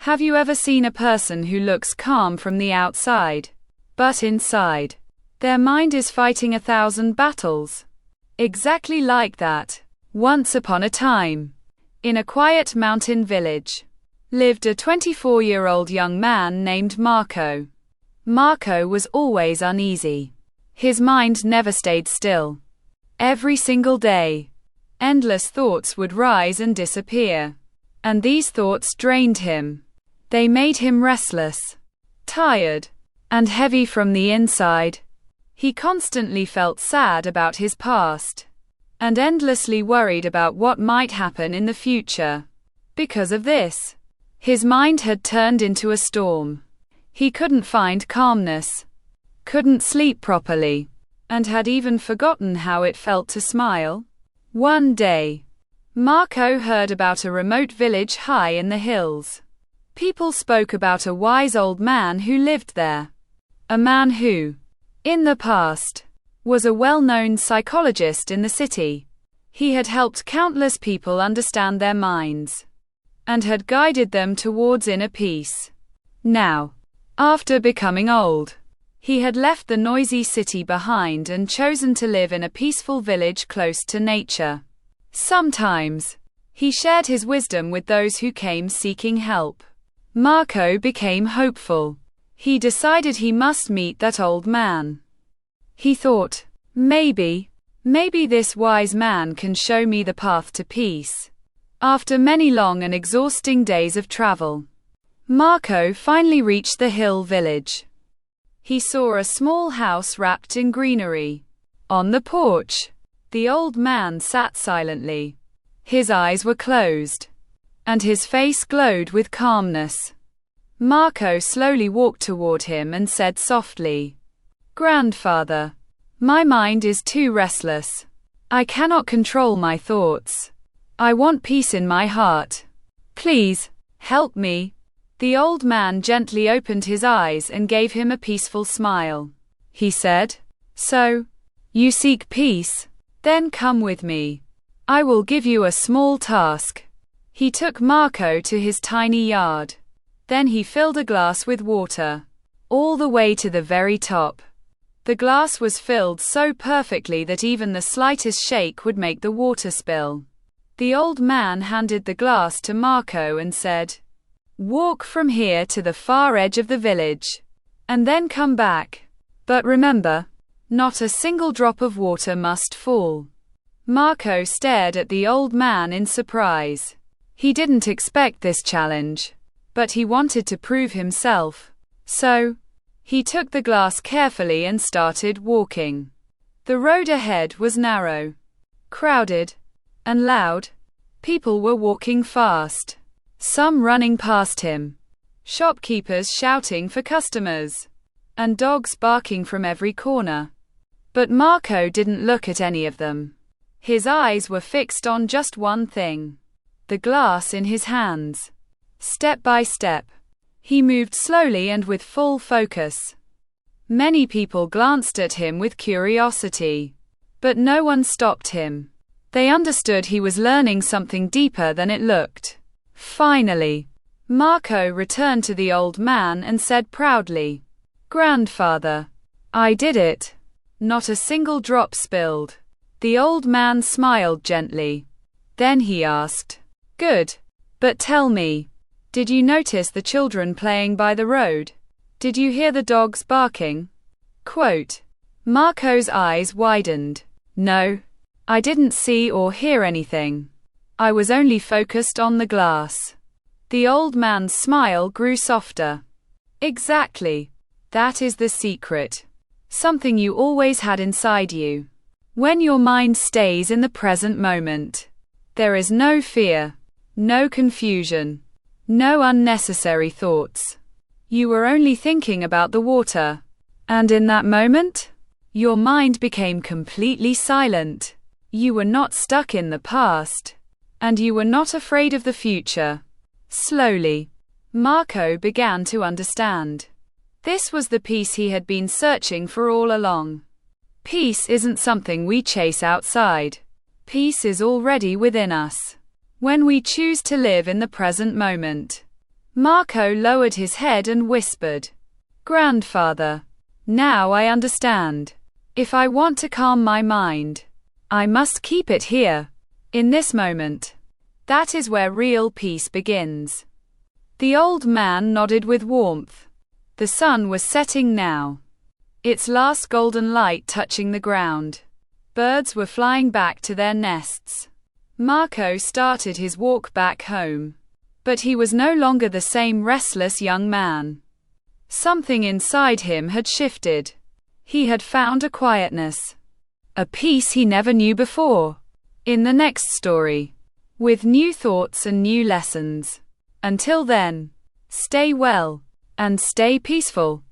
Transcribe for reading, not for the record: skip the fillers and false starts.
Have you ever seen a person who looks calm from the outside, but inside, their mind is fighting 1,000 battles? Exactly like that. Once upon a time, in a quiet mountain village, lived a 24-year-old young man named Marco. Marco was always uneasy. His mind never stayed still. Every single day, endless thoughts would rise and disappear. And these thoughts drained him. They made him restless, tired, and heavy from the inside. He constantly felt sad about his past, and endlessly worried about what might happen in the future. Because of this, his mind had turned into a storm. He couldn't find calmness, couldn't sleep properly, and had even forgotten how it felt to smile. One day, Marco heard about a remote village high in the hills. People spoke about a wise old man who lived there. A man who, in the past, was a well-known psychologist in the city. He had helped countless people understand their minds, and had guided them towards inner peace. Now, after becoming old, he had left the noisy city behind and chosen to live in a peaceful village close to nature. Sometimes, he shared his wisdom with those who came seeking help. Marco became hopeful. He decided he must meet that old man. He thought, maybe this wise man can show me the path to peace. After many long and exhausting days of travel, Marco finally reached the hill village. He saw a small house wrapped in greenery. On the porch, the old man sat silently. His eyes were closed, and his face glowed with calmness. Marco slowly walked toward him and said softly, "Grandfather, my mind is too restless. I cannot control my thoughts. I want peace in my heart. Please, help me." The old man gently opened his eyes and gave him a peaceful smile. He said, "So, you seek peace? Then come with me. I will give you a small task." He took Marco to his tiny yard. Then he filled a glass with water, all the way to the very top. The glass was filled so perfectly that even the slightest shake would make the water spill. The old man handed the glass to Marco and said, "Walk from here to the far edge of the village, and then come back. But remember, not a single drop of water must fall." Marco stared at the old man in surprise. He didn't expect this challenge, but he wanted to prove himself. So, he took the glass carefully and started walking. The road ahead was narrow, crowded, and loud. People were walking fast, some running past him, shopkeepers shouting for customers, and dogs barking from every corner. But Marco didn't look at any of them. His eyes were fixed on just one thing, the glass in his hands. Step by step, he moved slowly and with full focus. Many people glanced at him with curiosity, but no one stopped him. They understood he was learning something deeper than it looked. Finally, Marco returned to the old man and said proudly, "Grandfather, I did it. Not a single drop spilled." The old man smiled gently. Then he asked, "Good. But tell me, did you notice the children playing by the road? Did you hear the dogs barking?" Quote, Marco's eyes widened. "No, I didn't see or hear anything. I was only focused on the glass." The old man's smile grew softer. "Exactly. That is the secret. Something you always had inside you. When your mind stays in the present moment, there is no fear, no confusion, no unnecessary thoughts. You were only thinking about the water. And in that moment, your mind became completely silent. You were not stuck in the past, and you were not afraid of the future." Slowly, Marco began to understand. This was the peace he had been searching for all along. Peace isn't something we chase outside. Peace is already within us, when we choose to live in the present moment. Marco lowered his head and whispered, "Grandfather, now I understand. If I want to calm my mind, I must keep it here, in this moment. That is where real peace begins." The old man nodded with warmth. The sun was setting now, its last golden light touching the ground. Birds were flying back to their nests. Marco started his walk back home. But he was no longer the same restless young man. Something inside him had shifted. He had found a quietness, a peace he never knew before. In the next story, with new thoughts and new lessons. Until then, stay well and stay peaceful.